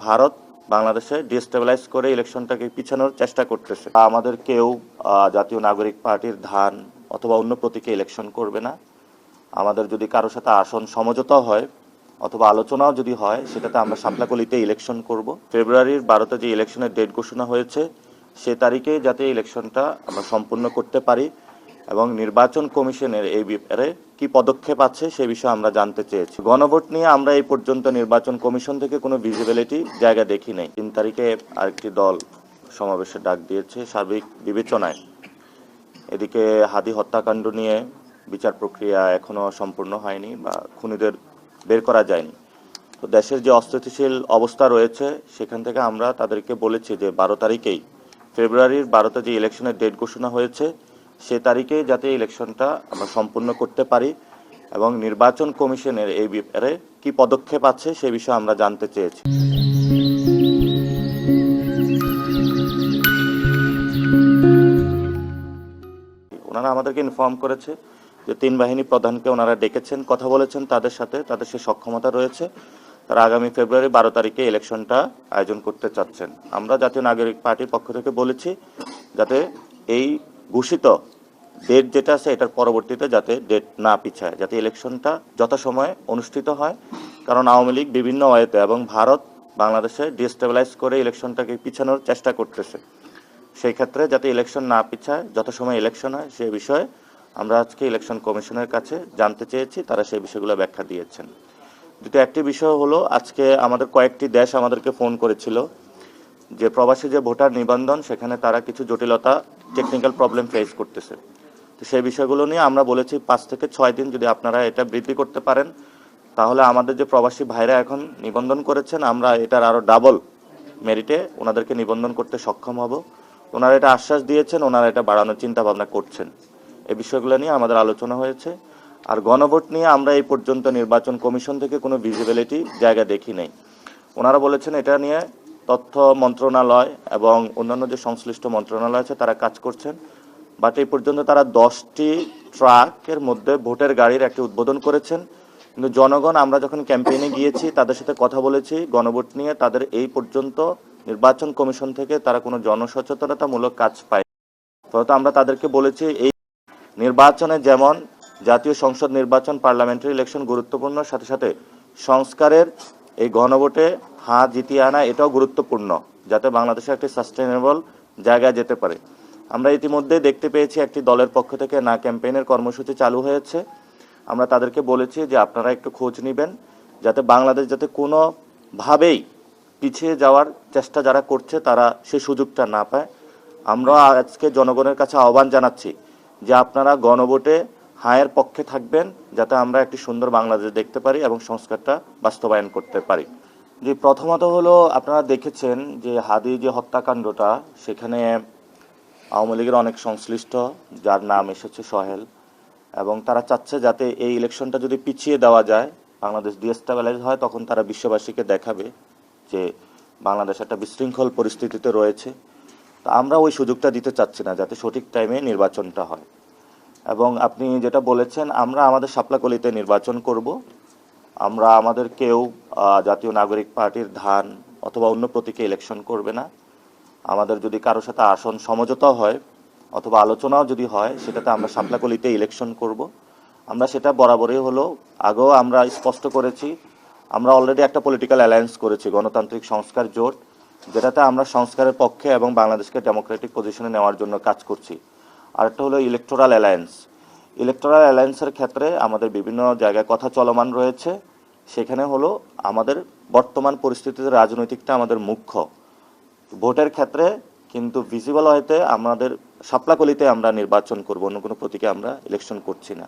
ভারত বাংলাদেশে ডিস্টেবিলাইজ করে ইলেকশনটাকে পিছানোর চেষ্টা করতেছে। আমাদের কেউ জাতীয় নাগরিক পার্টির ধান অথবা অন্য প্রতীকে ইলেকশন করবে না। আমাদের যদি কারোর সাথে আসন সমঝোতা হয় অথবা আলোচনাও যদি হয়, সেটাতে আমরা শাপলাকলিতে ইলেকশন করব। ফেব্রুয়ারির 12তে যে ইলেকশনের ডেট ঘোষণা হয়েছে সে তারিখে যাতে ইলেকশনটা আমরা সম্পূর্ণ করতে পারি এবং নির্বাচন কমিশনের এই ব্যাপারে কি পদক্ষেপ আছে সে বিষয়ে আমরা জানতে চেয়েছি। গণভোট নিয়ে আমরা এই পর্যন্ত নির্বাচন কমিশন থেকে কোনো ভিজিবিলিটি জায়গা দেখি নাই। 3 তারিখে আরেকটি দল সমাবেশের ডাক দিয়েছে সার্বিক বিবেচনায়। এদিকে হাদি হত্যাকাণ্ড নিয়ে বিচার প্রক্রিয়া এখনো সম্পূর্ণ হয়নি বা খুনিদের বের করা যায়নি। তো দেশের যে অস্থিতিশীল অবস্থা রয়েছে সেখান থেকে আমরা তাদেরকে বলেছি যে 12 তারিখেই ফেব্রুয়ারির 12তে যে ইলেকশনের ডেট ঘোষণা হয়েছে সে তারিখে যাতে ইলেকশনটা আমরা সম্পূর্ণ করতে পারি এবং নির্বাচন কমিশনের এই ব্যাপারে কি পদক্ষেপ আছে সে বিষয়ে আমরা জানতে চেয়েছি। ওনারা আমাদেরকে ইনফর্ম করেছে যে 3 বাহিনী প্রধানকে ওনারা ডেকেছেন, কথা বলেছেন তাদের সাথে, তাদের সে সক্ষমতা রয়েছে। তারা আগামী ফেব্রুয়ারি 12 তারিখে ইলেকশনটা আয়োজন করতে চাচ্ছেন। আমরা জাতীয় নাগরিক পার্টির পক্ষ থেকে বলেছি যাতে এই ঘোষিত ডেট যেটা আছে এটার পরবর্তীতে যাতে ডেট না পিছায়, যাতে ইলেকশনটা যথাসময়ে অনুষ্ঠিত হয়। কারণ আওয়ামী লীগ বিভিন্ন ওয়েতে এবং ভারত বাংলাদেশে ডিস্টেবিলাইজ করে ইলেকশনটাকে পিছানোর চেষ্টা করতেছে। সেই ক্ষেত্রে যাতে ইলেকশন না পিছায়, যথাসময়ে ইলেকশন হয়, সে বিষয়ে আমরা আজকে ইলেকশন কমিশনের কাছে জানতে চেয়েছি। তারা সেই বিষয়গুলো ব্যাখ্যা দিয়েছেন। দ্বিতীয় একটি বিষয় হলো, আজকে আমাদের কয়েকটি দেশ আমাদেরকে ফোন করেছিল যে প্রবাসী যে ভোটার নিবন্ধন সেখানে তারা কিছু জটিলতা, টেকনিক্যাল প্রবলেম ফেস করতেছে। তো সেই বিষয়গুলো নিয়ে আমরা বলেছি 5 থেকে 6 দিন যদি আপনারা এটা বৃদ্ধি করতে পারেন তাহলে আমাদের যে প্রবাসী ভাইরা এখন নিবন্ধন করেছেন আমরা এটার আরও ডাবল মেরিটে ওনাদেরকে নিবন্ধন করতে সক্ষম হব। ওনারা এটা আশ্বাস দিয়েছেন, ওনারা এটা বাড়ানোর চিন্তা ভাবনা করছেন। এই বিষয়গুলো নিয়ে আমাদের আলোচনা হয়েছে। আর গণভোট নিয়ে আমরা এই পর্যন্ত নির্বাচন কমিশন থেকে কোনো ভিজিবিলিটি জায়গা দেখি নাই। ওনারা বলেছেন এটা নিয়ে তথ্য মন্ত্রণালয় এবং অন্যান্য যে সংশ্লিষ্ট মন্ত্রণালয় আছে তারা কাজ করছেন। বাট এই পর্যন্ত তারা 10টি ট্রাকের মধ্যে ভোটের গাড়ির একটি উদ্বোধন করেছেন। কিন্তু জনগণ, আমরা যখন ক্যাম্পেইনে গিয়েছি তাদের সাথে কথা বলেছি গণভোট নিয়ে, তাদের এই পর্যন্ত নির্বাচন কমিশন থেকে তারা কোনো জনসচেতনতামূলক কাজ পায়। ফলত আমরা তাদেরকে বলেছি এই নির্বাচনে যেমন জাতীয় সংসদ নির্বাচন, পার্লামেন্টারি ইলেকশন গুরুত্বপূর্ণ, সাথে সাথে সংস্কারের এই গণভোটে জিতিয়ে আনা এটাও গুরুত্বপূর্ণ, যাতে বাংলাদেশে একটি সাস্টেনেবল জায়গায় যেতে পারে। আমরা ইতিমধ্যে দেখতে পেয়েছি একটি দলের পক্ষ থেকে না ক্যাম্পেইনের কর্মসূচি চালু হয়েছে। আমরা তাদেরকে বলেছি যে আপনারা একটু খোঁজ নেবেন যাতে বাংলাদেশ যাতে কোনোভাবেই পিছিয়ে যাওয়ার চেষ্টা যারা করছে তারা সেই সুযোগটা না পায়। আমরা আজকে জনগণের কাছে আহ্বান জানাচ্ছি যে আপনারা গণভোটে হায়ের পক্ষে থাকবেন যাতে আমরা একটি সুন্দর বাংলাদেশ দেখতে পারি এবং সংস্কারটা বাস্তবায়ন করতে পারি। যে প্রথমত হলো, আপনারা দেখেছেন যে হাদি যে হত্যাকাণ্ডটা, সেখানে আওয়ামী লীগের অনেক সংশ্লিষ্ট, যার নাম এসেছে সোহেল, এবং তারা চাচ্ছে যাতে এই ইলেকশনটা যদি পিছিয়ে দেওয়া যায়, বাংলাদেশ ডিস্টেবিলাইজ হয়, তখন তারা বিশ্ববাসীকে দেখাবে যে বাংলাদেশ একটা বিশৃঙ্খল পরিস্থিতিতে রয়েছে। তো আমরা ওই সুযোগটা দিতে চাচ্ছি না, যাতে সঠিক টাইমে নির্বাচনটা হয়। এবং আপনি যেটা বলেছেন, আমরা আমাদের শাপলাকলিতে নির্বাচন করব। আমরা আমাদের কেউ জাতীয় নাগরিক পার্টির ধান অথবা অন্য প্রতীকে ইলেকশন করবে না। আমাদের যদি কারোর সাথে আসন সমঝোতা হয় অথবা আলোচনাও যদি হয়, সেটাতে আমরা শাপলাকলিতে ইলেকশন করব। আমরা সেটা বরাবরই হলো, আগেও আমরা স্পষ্ট করেছি, আমরা অলরেডি একটা পলিটিক্যাল অ্যালায়েন্স করেছি, গণতান্ত্রিক সংস্কার জোট, যেটাতে আমরা সংস্কারের পক্ষে এবং বাংলাদেশকে ডেমোক্রেটিক পজিশনে নেওয়ার জন্য কাজ করছি। আরেকটা হলো ইলেকটোরাল অ্যালায়েন্স। ইলেকটোরাল অ্যালায়েন্সের ক্ষেত্রে আমাদের বিভিন্ন জায়গায় কথা চলমান রয়েছে। সেখানে হলো আমাদের বর্তমান পরিস্থিতিতে রাজনৈতিকটা আমাদের মুখ্য। ভোটের ক্ষেত্রে কিন্তু ভিজিবল হইতে আমাদের শাপলাকলিতে আমরা নির্বাচন করব, অন্য কোনো প্রতীকে আমরা ইলেকশন করছি না।